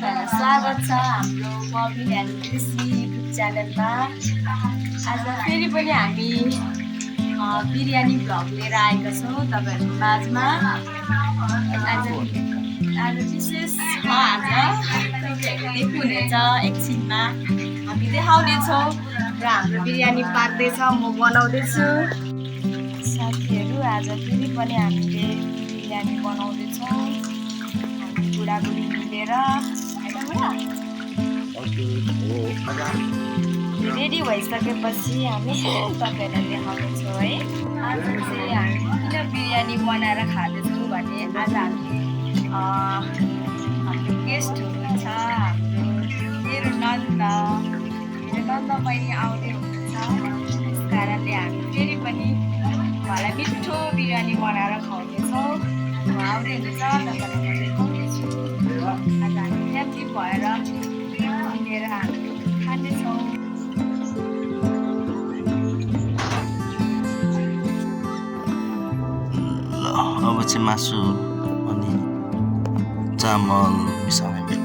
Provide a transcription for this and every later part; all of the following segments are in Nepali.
सबैलाई स्वागत छ हाम्रो पब्लिक एन्ड कृषि युट्युब च्यानलमा। आज फेरि पनि हामी बिरयानी भ्लग लिएर आएका छौँ तपाईँहरूको माझमा। आज विशेष छ, आज तपाईँहरूले देख्नुहुनेछ एकछिनमा हामी देखाउनेछौँ र हाम्रो बिरयानी पाक्दैछ, म बनाउँदैछु। साथीहरू आज फेरि पनि हामीले बिरयानी बनाउँदैछौँ बुढाबुढी मिलेर। रेडी भइसकेपछि हामी तपाईँहरूलाई देखाउनेछौँ है। आज चाहिँ हामी किन बिरयानी बनाएर खाँदैछौँ भने आज हाम्रो गेस्ट हुनुहुन्छ, मेरो नन्द बहिनी आउँदै हुनुहुन्छ। त्यस कारणले हामी फेरि पनि उहाँलाई मिठो बिरयानी बनाएर खुवाउनेछौँ। उहाँ आउँदै हुनुहुन्छ, तपाईँलाई म देखाउनेछु। आज हामी फ्यामिली भएर मिलेर हामी खाँदैछौँ। अब चाहिँ मासु अनि चामल मिसाउने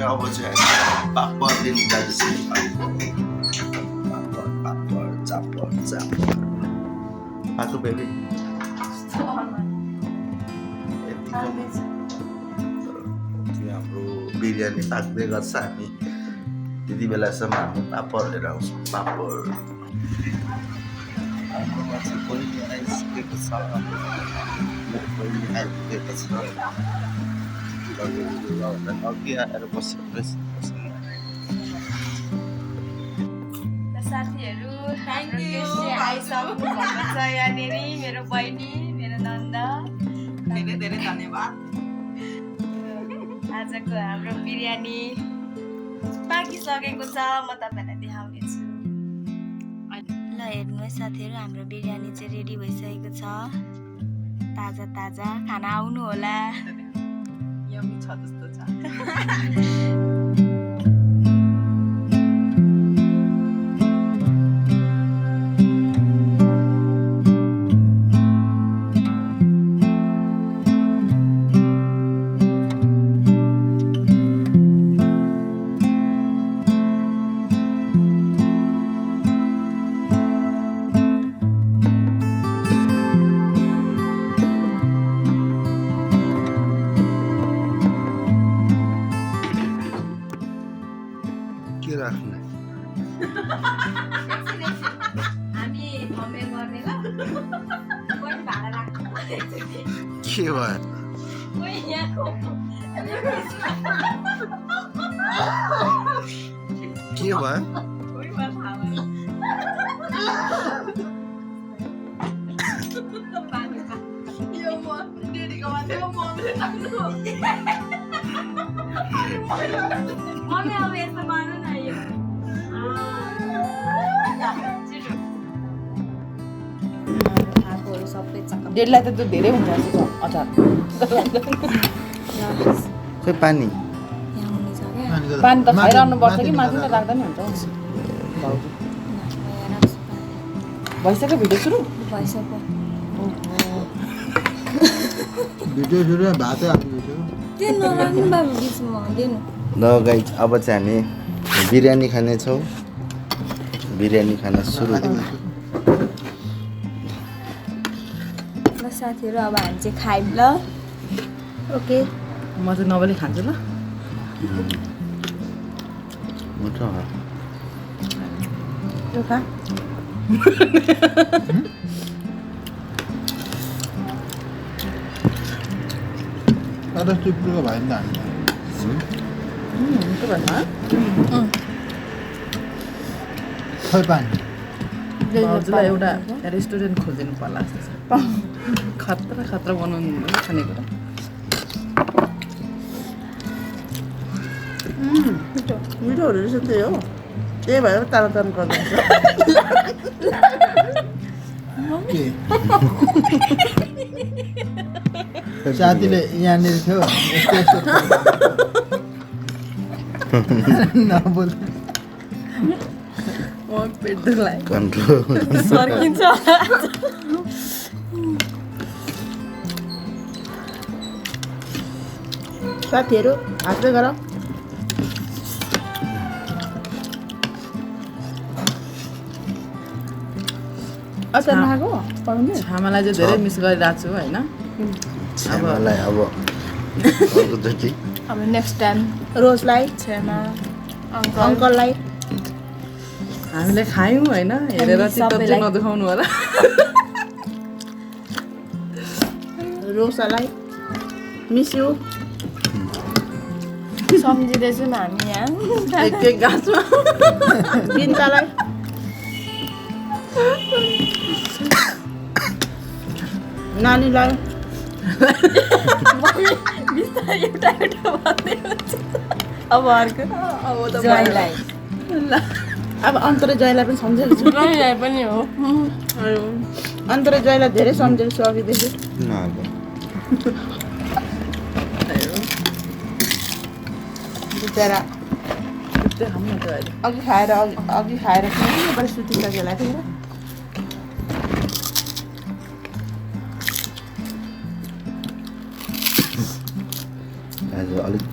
अब चाहिँ पापड लिनु जाँदैछ। पापड चापड आएको बेबी हाम्रो बिरयानी पाक्दै गर्छ। हामी त्यति बेलासम्म हाम्रो पापड लिएर आउँछौँ। पापड हाम्रोमा चाहिँ बहिनी आइसकेको छ, बहिनी आइपुगेको छ। अघि आएर बसेको साथीहरू आइसक्नु भएको छ यहाँनिर। मेरो बहिनी, मेरो नन्द, धेरै धेरै धन्यवाद। आजको हाम्रो बिरयानी पाकिसकेको छ, म तपाईँलाई देखाउनेछु। ल हेर्नुहोस् साथीहरू, हाम्रो बिरयानी चाहिँ रेडी भइसकेको छ। ताजा ताजा खाना आउनु होला। यम्मी छ जस्तो छ। के राख्ने हामी हमे गर्ने ल। कोही भाडा राख्नु के भयो? कोही यहाँको के भयो? कोहीमा थाहा भएन। यो म डेडीको मान्छे हो, मम्मीले राख्नु। मम्मी अब यस्तो गर्नु न यो। खाएकोहरू सबै चक्क डेडीलाई त त्यो धेरै हुन्छ जस्तो छ अचार। खोइ पानी यहाँ हुने छ क्या। पानी त खाइरहनु पर्छ कि मासु त राख्दा नि हुन्छ। भइसक्यो भिडियो सुरु? भइसक्यो। भिडियो सुरु भातै हाल्नु त्यो नराख्नु बाबु बिचमा दिनु। ल गाइज, अब चाहिँ हामी बिरयानी खानेछौँ। बिरयानी खाना सुरु। ल साथीहरू, अब हामी चाहिँ खायौँ ल। ओके। म चाहिँ नबली खान्छु ल। मिठो हो। त्यो खा। तर चुप्रोको भयो नि त हामीलाई। मिठो भएन? खोइ पानी हजुरलाई एउटा रेस्टुरेन्ट खोलिदिनु पर्ला जस्तो छ। खतरा खतरा बनाउनु खानेकुरा। मिठोहरू रहेछ त्यही हो, त्यही भएर तारा तारा गर्नुहुन्छ। के साथीले यहाँनिर थियो यस्तो यस्तो नबोल पेट दुख्ला कन्ट्रोल सर्किन्छ साथीहरू हातले गर अचार नखाएको पाउने छामालाई चाहिँ धेरै मिस गरिरहेको छु होइन छेमालाई अब अर्कोचोटि अब नेक्स्ट टाइम रोजलाई छेमा अङ्कललाई हामीले खायौँ होइन हेरेर चित्त चाहिँ सबैलाई। नदुखाउनु होला रोसालाई मिस यु सम्झिँदैछौँ हामी यहाँ एक एक गाछमा बिन्तालाई नानीलाई बिस्तारै एउटा एउटा भन्दै हुन्छ अब अर्को अब त जयलाई अब अन्तरे जयलाई पनि सम्झेको छु जयलाई पनि हो अन्तरे जयलाई धेरै सम्झेको छु अघिदेखि बिचरा त्यस्तै खाऊँ न त अहिले अघि खाएर पनि सुतिसकेला थियो आज अलिक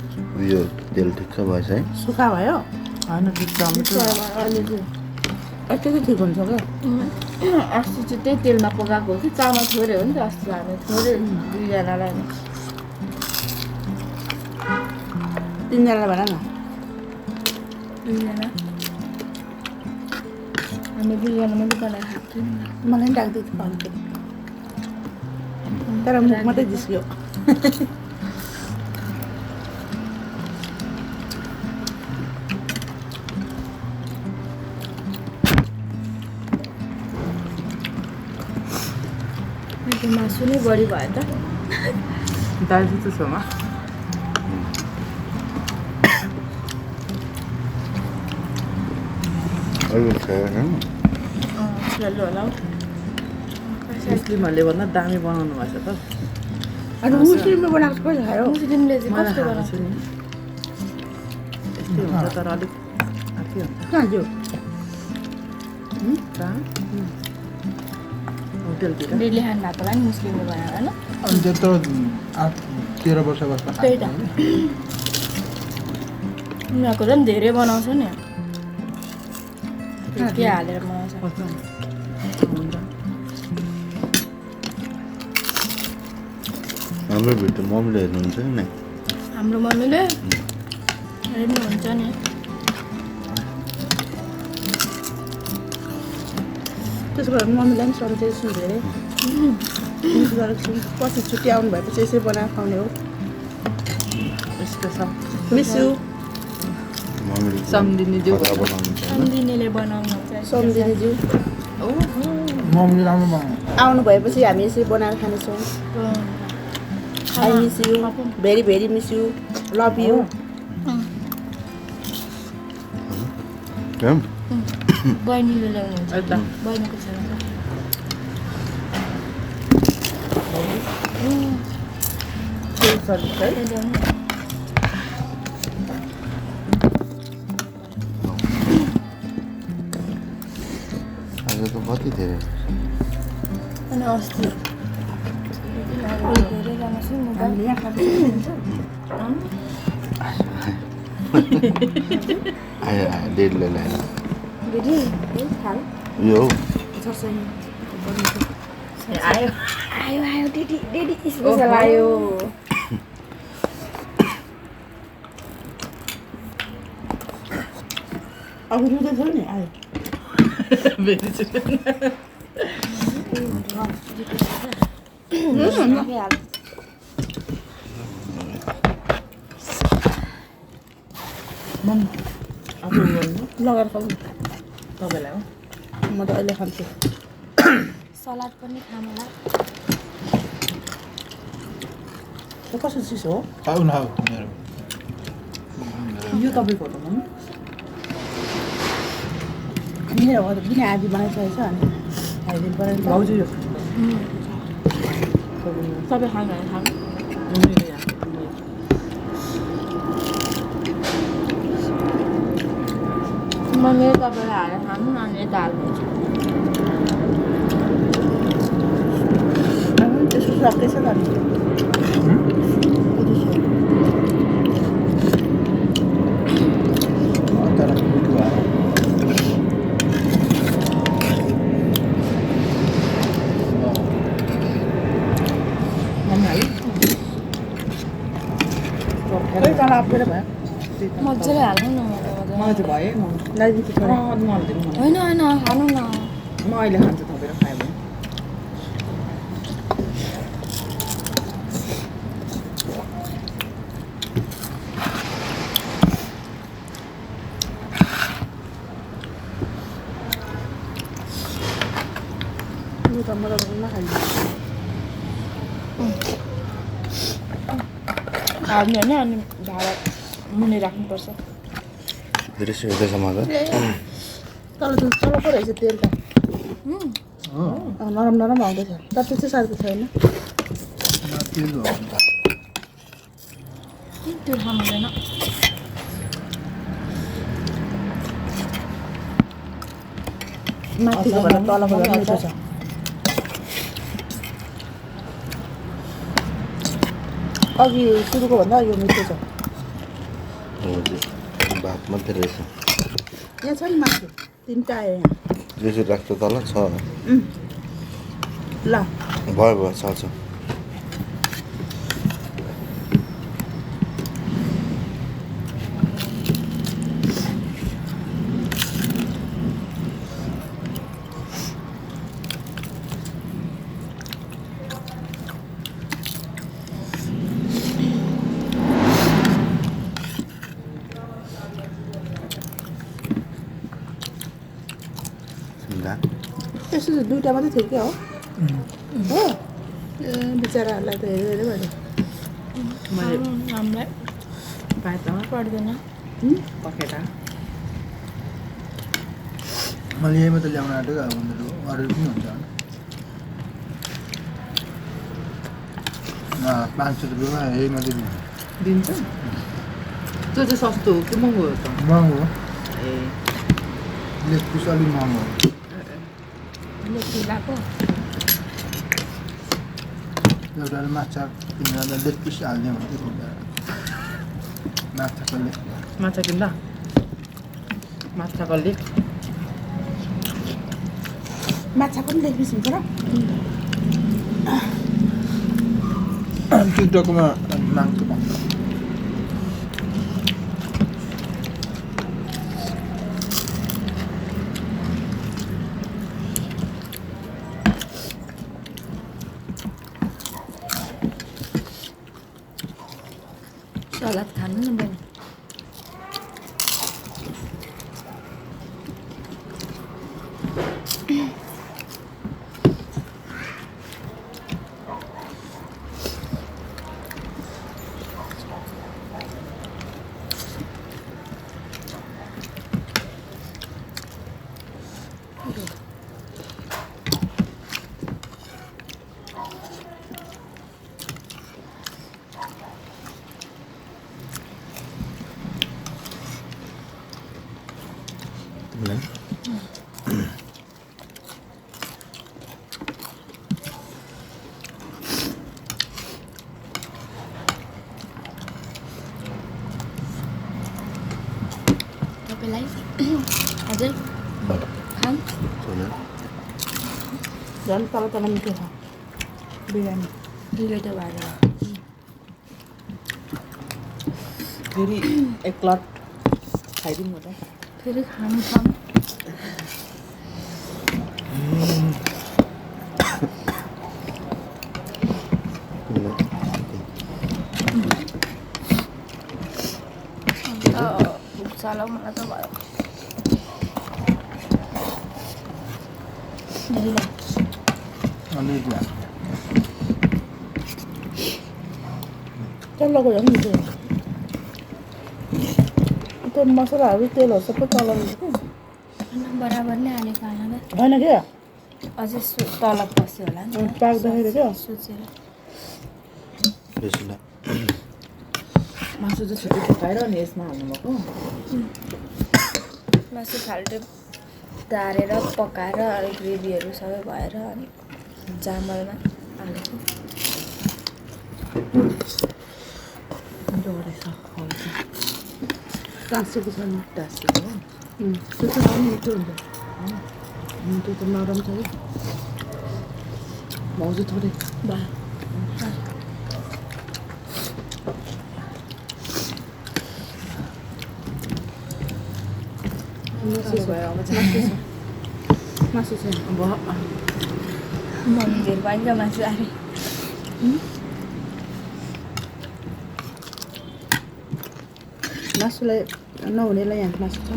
उयो तेल ठिक भएछ है सुक्खा भयो होइन ठिक छ मिठो अहिले चाहिँ यति चाहिँ ठिक हुन्छ क्या अस्ति चाहिँ त्यही तेलमा पकाएको हो कि चामल थोरै हो नि त अस्ति हामी थोरै दुईजनालाई तिनजनालाई भन न दुईजना हामी दुईजना मात्रै बनाएर खाएको थियौँ मलाई पनि राख्दै थियो अलिकति तर मुख मात्रै जिस्क्यो त्यो मासु नै बढी भयो त दाजु त छेउमा अरू छैन स्मेल होला हौ मुस्लिमहरूले भन्दा दामी बनाउनु भएको छ त अनि मुस्लिमले बनाएको कहिले खायो मुस्लिमले चाहिँ मलाई कस्तो खाएको छु बनाउँछ नि यस्तै हुन्छ तर अलिक अर्कै हुन्छ कहाँ जो कहाँ होटेलतिर डेली खानु भएको होला नि मुस्लिमले बनाएर होइन अनि त्यत्रो 8-13 वर्ष बस्दा त्यही त उनीहरूको झन् धेरै बनाउँछ नि के हालेर बनाउँछ कस्तो हुन्छ हाम्रो भिडियो मम्मीले हेर्नुहुन्छ नि हाम्रो मम्मीले हेर्नुहुन्छ नि त्यसो भएर मम्मीलाई पनि सम्झेको छु धेरै मिस गरेको छु पछि छुट्टी आउनु भएपछि यसै बनाएर खुवाउने हो स्पेसल मिस यु मम्मीले सम्धिनी ज्यू खतरा बनाउनुहुन्छ होइन सम्धिनीले बनाउनुहुन्छ सम्झिनेज्यू मम्मीले राम्रो बनाउनु आउनु भएपछि हामी यसरी बनाएर खानेछौँ I miss you very very miss you love you केम बहिनीले ल्याउनुहुन्छ एकदम बहिनीको छोरा आज त कति धेरै अनि अस्ति धेरैजना सुन्नु हामीले यहाँ खाएको आयो आयो डेढले ल्याएर दिदी खाल यो हौ आयो आयो आयो दिदी दिदी स्पेसल आयो अघि रुँदै थियो नि आयो भेरी चिकन आफू गर्नु लगाएर खाऊ तपाईँलाई हो म त अहिले खान्छु सलाद पनि खानुला त्यो कस्तो चिज हो खाऊ नखाऊ मेरो यो तपाईँको हो त मम्मी मेरो हो त किन आधी बनाइसकेको छ अनि खाइदिनु पऱ्यो नि त। भाउजू यो तपाईँ खानु भने खानु मैले तपाईँलाई हालेर खानु न अनि यता हाल्नुहुन्छ त्यसको स्वादै छ त तर मिठो भयो अप्ठ्यारो भयो मजाले हाल्नु न मलाई चाहिँ भयो नजिक छोरा होइन होइन खानु न म अहिले खान्छु थपेर खायो भने हाल्ने होइन अनि भाँडा मुनि राख्नुपर्छ धेरै सुविधा छ मजा तल त चलाएको रहेछ तेल त नरम नरम आउँदैछ तर त्यस्तो साह्रो त छैन तेल हो त्यो खानु हुँदैन माथिको भन्दा तलको झन् मिठो छ अघि सुरुको भन्दा यो मिठो छ भात मात्रै रहेछ यहाँ छ नि माथि 3टा आयो यहाँ यसरी राख्छ तल छ ल भयो छ त्यस्तो चाहिँ 2टा मात्रै थियो क्या हो हो ए बिचराहरूलाई त हेऱ्यो हेऱ्यो भयो मैले हामीलाई पाएँ त पर्दैन पखेटा मैले यही मात्रै ल्याउन आँटेको अब उनीहरू अरू पनि हुन्छ 500 रुपियाँमा यही मात्रै दिन्छ त्यो चाहिँ सस्तो हो कि महँगो हो त महँगो हो ए लेग पिस अलिक महँगो हो लेखिरहेको एउटाले माछा किनेर लेग पिस हाल्ने भन्थ्यो माछाको लेग माछा किन्दा माछाको लेख माछा पनि लेख्नुहोस् हुन्छ र टिकटकमा माग्छु सलाद खानु न बहिनी तपाईँलाई हजुर खान झन् तल तल मिठो छ बिरयानी दुईवटा भएर फेरि एक लट खाइदिउँ न त फेरि खानु खानु साला मलाई त भयो अलिक लाग्छ तलको झन् मिठो त्यो मसलाहरू तेलहरू सबै तल बराबर नै हालेको हाल्नु होइन क्या अझै तल पस्यो होला नि पाक्दाखेरि क्या सोचेर मासु चाहिँ छिटो पकाएर अनि यसमा हाल्नुभएको मासु फाल्टो तारेर पकाएर अनि ग्रेभीहरू सबै भएर अनि चामलमा हालेको टाँसेको छैन टाँसेको हो त्यो त राम्रो मिठो हुन्छ त्यो त नरम छ भाउजू थोरै मासु भयो अब चाहिँ मासु छैन अब मन्दिर पनि मासु आएर मासुलाई नहुनेलाई यहाँ मासु छ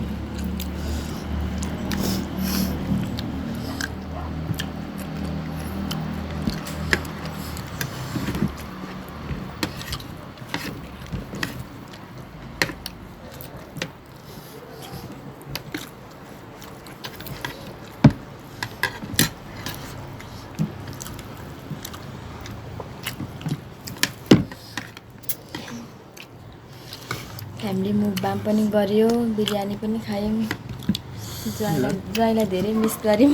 हामीले मुखबाम पनि गऱ्यो बिरयानी पनि खायौँ ज्वाइँलाई धेरै मिस गऱ्यौँ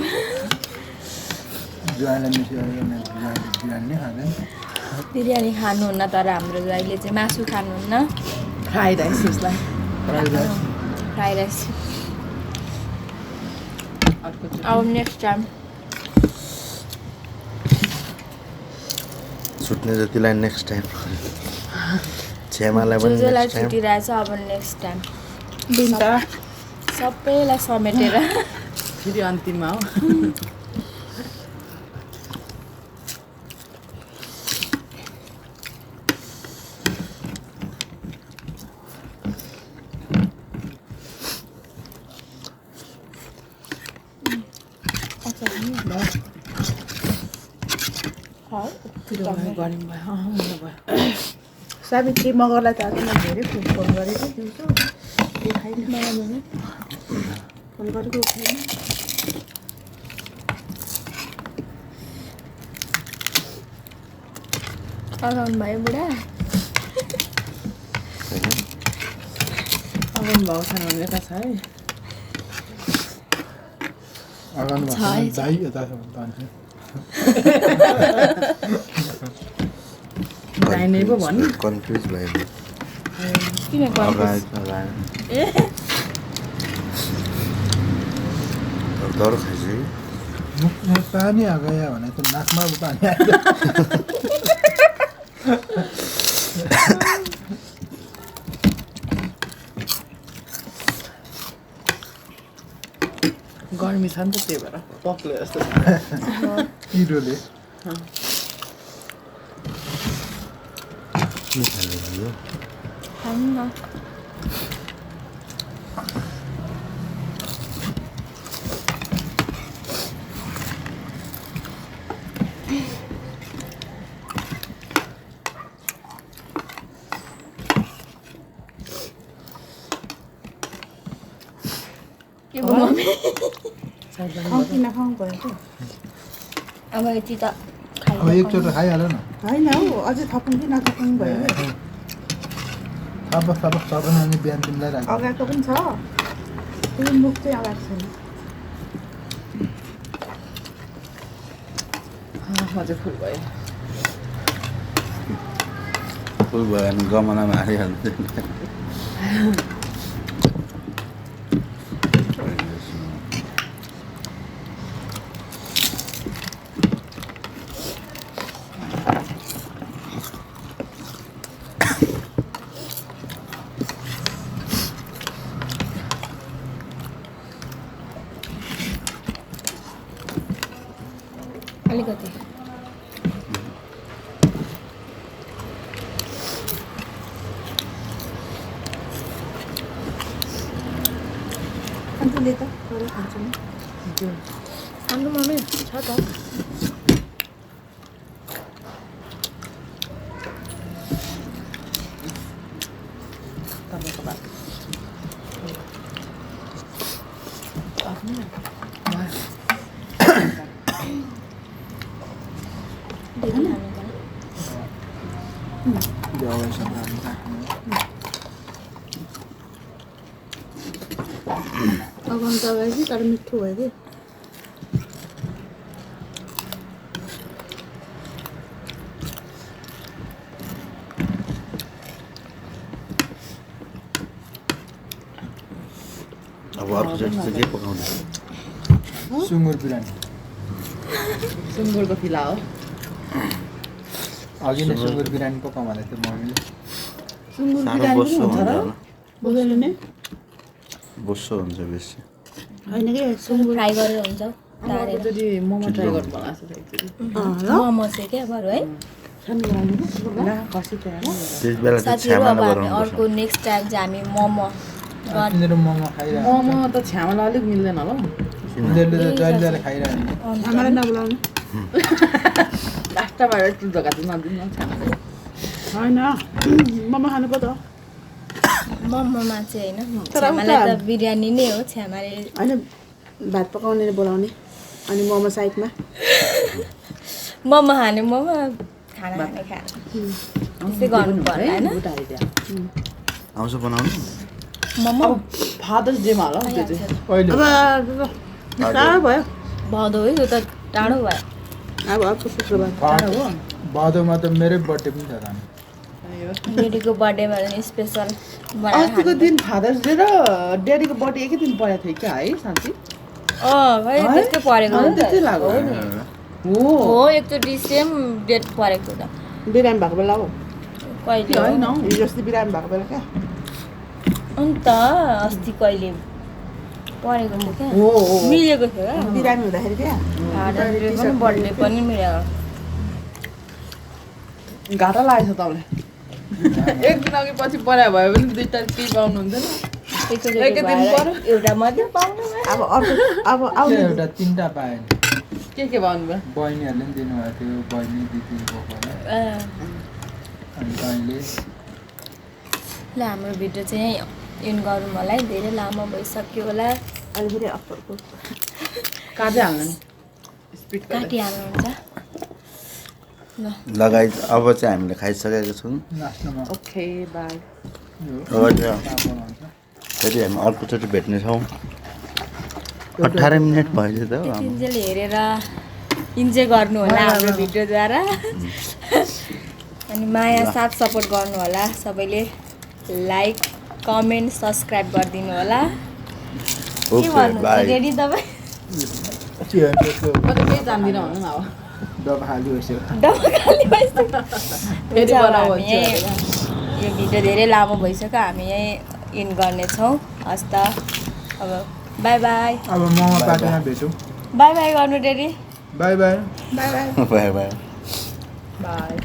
ज्वाइँलाई मिस गरेर बिरयानी नै खाँदैन बिरयानी खानुहुन्न तर हाम्रो ज्वाइँले चाहिँ मासु खानुहुन्न फ्राई राइस उसलाई फ्राई राइस अर्को अब नेक्स्ट टाइम छुट्ने जतिलाई नेक्स्ट टाइम छेमालाई पनि जोजोलाई नेक्स्ट टाइम छुटिरहेछ अब नेक्स्ट टाइम बिन्ता सबैलाई समेटेर फेरि अन्तिममा हो गऱ्यौँ भयो हुनु भयो सावित्री मगरलाई त आज मैले धेरै फोन गरेको दिउँसो उठाइन मलाई फोन गरेको उठाइन अगाउनु भयो बुढा अगाउनु भएको छैन भने त छ है अगाउनु भएको छ दाइ यता छ भन्छ दाहिने पो भन्नु कन्फ्युज भयो किन डर खाइसक्यो मुखमा पानी आ गया भने त नाकमा पो पानी आयो गर्मी छ नि त त्यही भएर पक्ले जस्तो छ पिरोले के खाने यो खानु न के भयो मम्मी खाउँ कि नखाउँ भयो त अब यति त अब एकचोटि खाइहाल्यो न होइन हौ अझै थपौँ कि नथपौँ भयो अब सबै अनि बिहान तिमीलाई राख्छ अगाएको पनि छ त्यो मुख चाहिँ अगाएको छैन अझै फुल भयो फुल भयो भने गमनामा हालिहाल्छ अलिकति अन्त ले त गएर खान्छु नि हाम्रो मम्मी छ त तपाईँको बात दिदी खानु त देवालसँग हामी राख्नु अब पकाउनु त अगाडि कि तर मिठो भयो कि अब अर्कोचोटि चाहिँ के पकाउने सुँगुर बिरयानी सुँगुरको फिला हो अघि नै सुँगुर बिरयानी पकाउँ भनेको थियो मम्मीले सुँगुर साह्रो बिरयानी बोसो पनि हुन्छ हुन्छ र होला बोकेर नै बोसो हुन्छ बेसी होइन कि सुँगुर फ्राई गरेर हुन्छ अर्कोचोटि मोमो ट्राई गर्नु पर्ला जस्तो छ एकचोटि मोमो चाहिँ क्या बरु है ला खसी ट्राई त्यति बेला चाहिँ साथीहरू अब छ्यामाले हामी बनाउनु अर्को नेक्स्ट टाइम चाहिँ हामी मोमो तिनीहरू मोमो खाइरहेको मोमो त छ्यामालाई अलिक मिल्दैन होला तिनीहरूले त जहिले खाइरहेको हामीलाई नबोलाउनु लास्टमा एउटा जग्गा चाहिँ नदिनु न छ्यामाले होइन मोमो खानु पो त मोमोमा चाहिँ होइन तर छ्यामालाई उता- त बिरयानी नै हो छ्यामाले होइन भात पकाउने बोलाउने अनि मोमो साइडमा मोमो खाने मोमो खाना खाने खाना त्यस्तै गर्नु पर्ला होइन आउँछ बनाउनु मोमो अब फादर्स डेमा होला हौ त्यो चाहिँ कहिले अब टाढो भयो भदौ है त्यो त टाढो भयो अब अर्को शुक्रबार टाढो हो भदौमा त मेरै बर्थडे पनि छ त डेडीको बर्थडेमा पनि स्पेसल अस्तिको दिन फादर्स डे र ड्याडीको बर्थडे एकै दिन परेको थियो क्या है साँच्ची है त्यस्तै परेको हो नि त। त्यस्तै लाग्यो हो नि। हो हो एकचोटि सेम डेट परेको त बिरामी भएको बेला हो कहिले होइन हो? हौ हिजो अस्ति बिरामी भएको बेला क्या अन्त अस्ति कहिले परेको थियो क्या हो हो मिलेको थियो क्या बिरामी हुँदाखेरि क्या फादर्स डे पनि बर्थडे पनि मिलेको घाटा लागेको छ तपाईँलाई एक दिन अघि पछि पऱ्यो भयो भने दुईवटा केही पाउनु हुन्थेन एकचोटि एकै दिन भएर पऱ्यो। एउटा मात्रै पाउनु भयो। अब अर्को अब आउने एउटा तिनवटा पाएँ के पाउनु भयो बहिनीहरूले पनि दिनुभएको थियो बहिनी दिदी बोकाले अँ, अनि तैँले ल हाम्रो भिडियो चाहिँ यहीँ इन्ड गरौँ होला है धेरै लामो भइसक्यो होला अहिले फेरि अर्को काट्दै हाल्नु नि स्पिड काटिहाल्नुहुन्छ ल लगाइ अब चाहिँ हामीले खाइसकेका छौँ लास्टमा ओके बाई अब चाहिँ पापड हुन्छ फेरि हामी अर्कोचोटि भेट्नेछौँ 18 मिनट भयो त अब तिनजेल हेरेर इन्जोय गर्नु होला हाम्रो भिडियोद्वारा अनि माया साथ सपोर्ट गर्नु होला सबैले लाइक कमेन्ट सब्सक्राइब गरिदिनु होला के ओके भन्नुहुन्छ बाई रेडी तपाईँ त्यसको म त केही जान्दिनँ भन्नु न अब डब खाली भइसक्यो डबल खाली भइसक्यो। फेरि हुन्छ, अब बनाऊ हामी यहीँ- यो भिडियो धेरै लामो भइसक्यो हामी यहीँ इन गर्नेछौँ हस् त अब बाई बाई अब मोमो पार्टीमा भेटौँ बाई बाई गर्नु daddy by by by by by by by